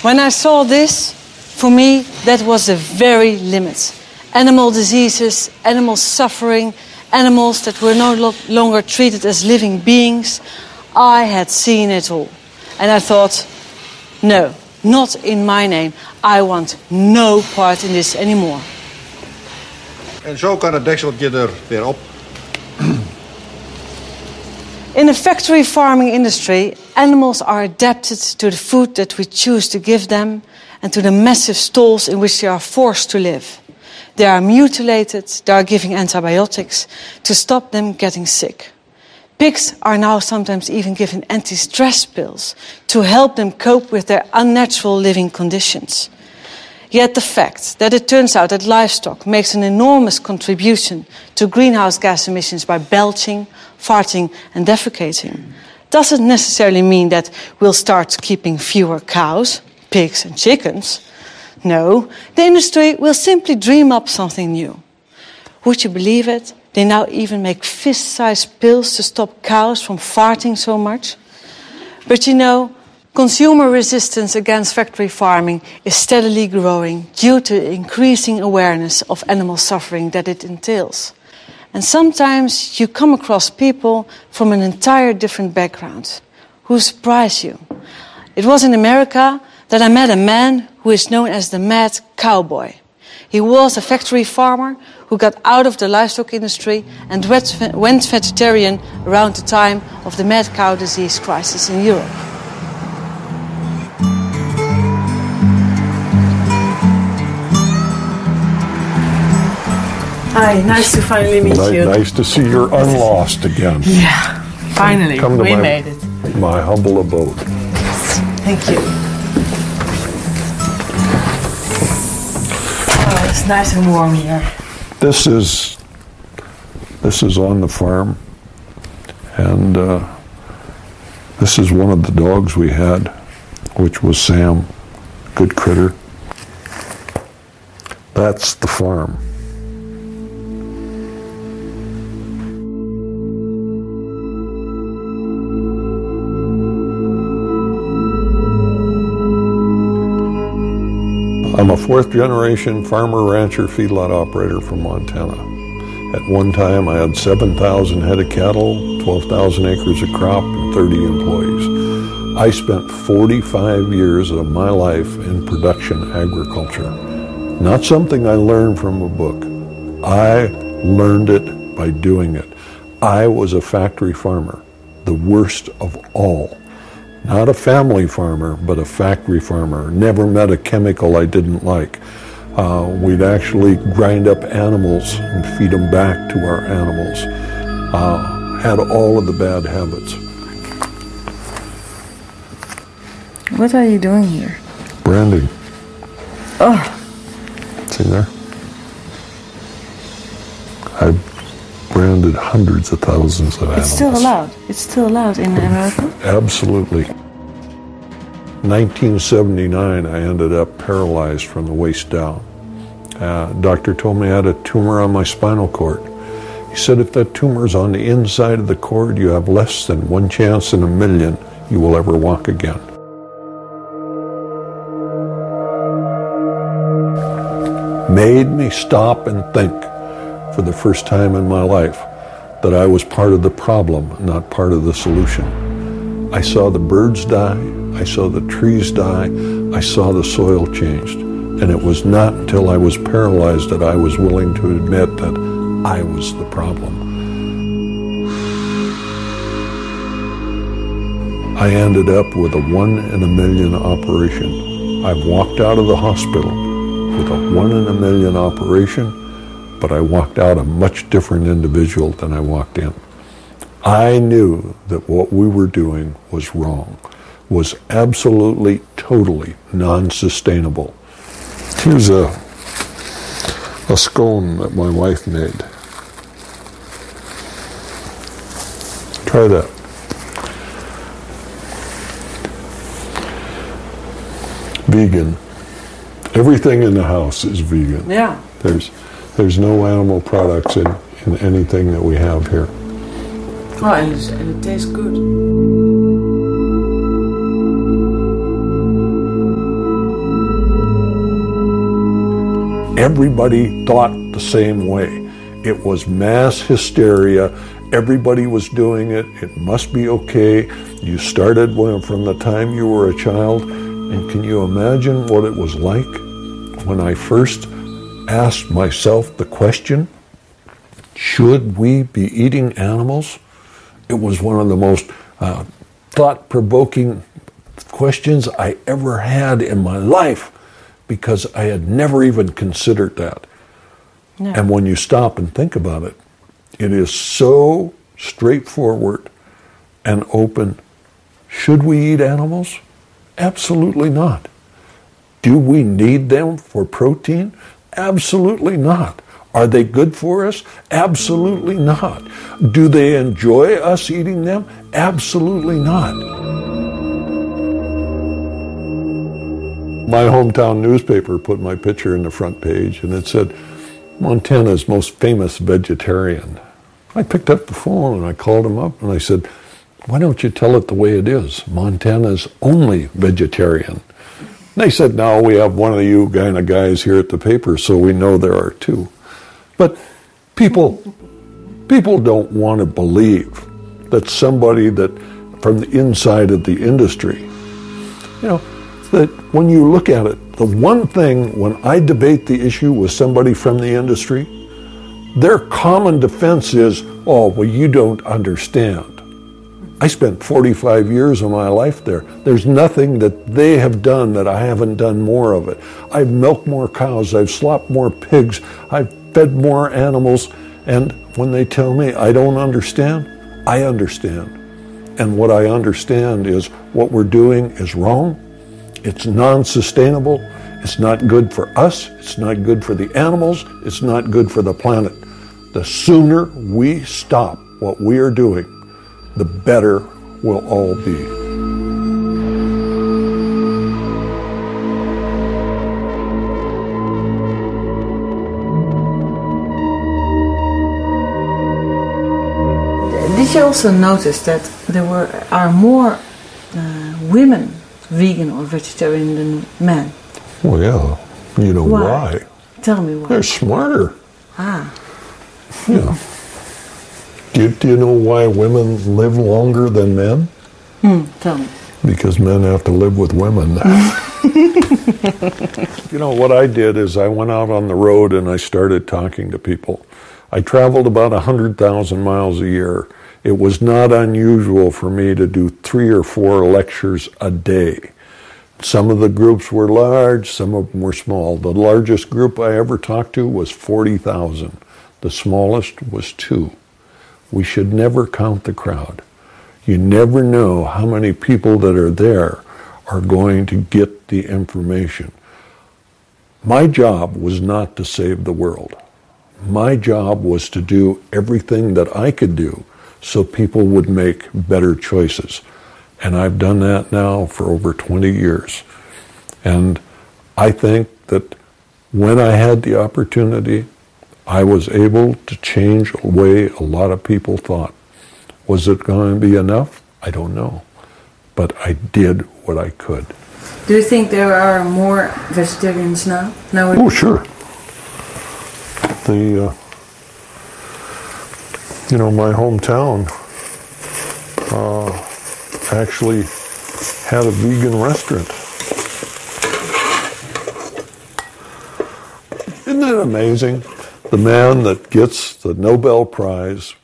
When I saw this, for me, that was the very limit. Animal diseases, animal suffering, animals that were no longer treated as living beings. I had seen it all. And I thought, no, not in my name. I want no part in this anymore. En zo kan het dekseltje er weer op. In the factory farming industry, animals are adapted to the food that we choose to give them and to the massive stalls in which they are forced to live. They are mutilated, they are giving antibiotics to stop them getting sick. Pigs are now sometimes even given anti-stress pills to help them cope with their unnatural living conditions. Yet the fact that it turns out that livestock makes an enormous contribution to greenhouse gas emissions by belching, farting and defecating doesn't necessarily mean that we'll start keeping fewer cows, pigs and chickens. No, the industry will simply dream up something new. Would you believe it? They now even make fist-sized pills to stop cows from farting so much. But you know, consumer resistance against factory farming is steadily growing due to the increasing awareness of animal suffering that it entails. And sometimes you come across people from an entire different background who surprise you. It was in America that I met a man who is known as the Mad Cowboy. He was a factory farmer who got out of the livestock industry and went vegetarian around the time of the mad cow disease crisis in Europe. Hi, nice to finally meet you. Nice to see you're unlost again. Yeah, finally, we made it. My humble abode. Thank you. Oh, it's nice and warm here. This is on the farm, and this is one of the dogs we had, which was Sam, good critter. That's the farm. I'm a fourth-generation farmer, rancher, feedlot operator from Montana. At one time, I had 7,000 head of cattle, 12,000 acres of crop, and 30 employees. I spent 45 years of my life in production agriculture. Not something I learned from a book. I learned it by doing it. I was a factory farmer, the worst of all. Not a family farmer, but a factory farmer. Never met a chemical I didn't like. We'd actually grind up animals and feed them back to our animals. Had all of the bad habits. What are you doing here? Branding. Oh. See there? I branded hundreds of thousands of animals. It's still allowed? It's still allowed in America? Absolutely. 1979, I ended up paralyzed from the waist down. Doctor told me I had a tumor on my spinal cord. He said if that tumor is on the inside of the cord, you have less than 1 chance in a million you will ever walk again. Made me stop and think for the first time in my life that I was part of the problem, not part of the solution. I saw the birds die, I saw the trees die, I saw the soil changed. And it was not until I was paralyzed that I was willing to admit that I was the problem. I ended up with a 1 in a million operation. I've walked out of the hospital with a 1 in a million operation, but I walked out a much different individual than I walked in. I knew that what we were doing was wrong, was absolutely, totally non-sustainable. Here's a scone that my wife made. Try that. Vegan. Everything in the house is vegan. Yeah. There's no animal products in anything that we have here. Oh, and it tastes good. everybody thought the same way. It was mass hysteria. Everybody was doing it. It must be okay. You started from the time you were a child. And can you imagine what it was like when I first asked myself the question, should we be eating animals? It was one of the most thought-provoking questions I ever had in my life, because I had never even considered that. No. And when you stop and think about it, it is so straightforward and open. Should we eat animals? Absolutely not. Do we need them for protein? Absolutely not. Are they good for us? Absolutely not. Do they enjoy us eating them? Absolutely not. My hometown newspaper put my picture in the front page, and it said, Montana's most famous vegetarian. I picked up the phone and I called him up and I said, why don't you tell it the way it is? Montana's only vegetarian. And they said, no, we have one of you kind of guys here at the paper, so we know there are two. But people don't want to believe that somebody that from the inside of the industry, that when you look at it, the one thing when I debate the issue with somebody from the industry, their common defense is, oh, well, you don't understand. I spent 45 years of my life there. There's nothing that they have done that I haven't done more of it. I've milked more cows, I've slopped more pigs, I've fed more animals, and when they tell me I don't understand, I understand. And what I understand is what we're doing is wrong. It's non-sustainable. It's not good for us. It's not good for the animals. It's not good for the planet. The sooner we stop what we are doing, the better we'll all be. Did you also notice that there are more women vegan or vegetarian than men? Well, yeah. You know why? Tell me why. They're smarter. Ah. Yeah. Do you know why women live longer than men? Tell me. Because men have to live with women. What I did is I went out on the road and I started talking to people. I traveled about 100,000 miles a year. It was not unusual for me to do 3 or 4 lectures a day. Some of the groups were large, some of them were small. The largest group I ever talked to was 40,000. The smallest was 2. We should never count the crowd. You never know how many people that are there are going to get the information. My job was not to save the world. My job was to do everything that I could do so people would make better choices. And I've done that now for over 20 years. And I think that when I had the opportunity, I was able to change the way a lot of people thought. Was it going to be enough? I don't know. But I did what I could. Do you think there are more vegetarians now? Oh, sure. My hometown actually had a vegan restaurant. Isn't that amazing? The man that gets the Nobel Prize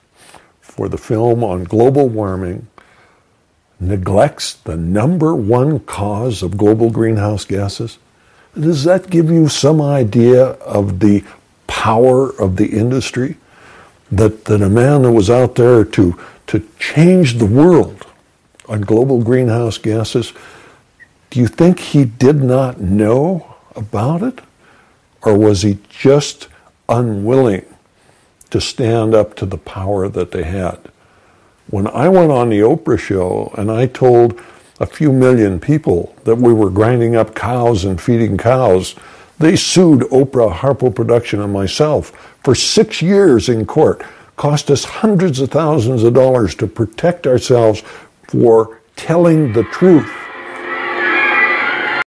for the film on global warming neglects the #1 cause of global greenhouse gases. Does that give you some idea of the power of the industry? That a man that was out there to change the world on global greenhouse gases, do you think he did not know about it? Or was he just unwilling to stand up to the power that they had? When I went on the Oprah show and I told a few million people that we were grinding up cows and feeding cows, they sued Oprah, Harpo Production, and myself for 6 years in court. Cost us hundreds of thousands of dollars to protect ourselves for telling the truth.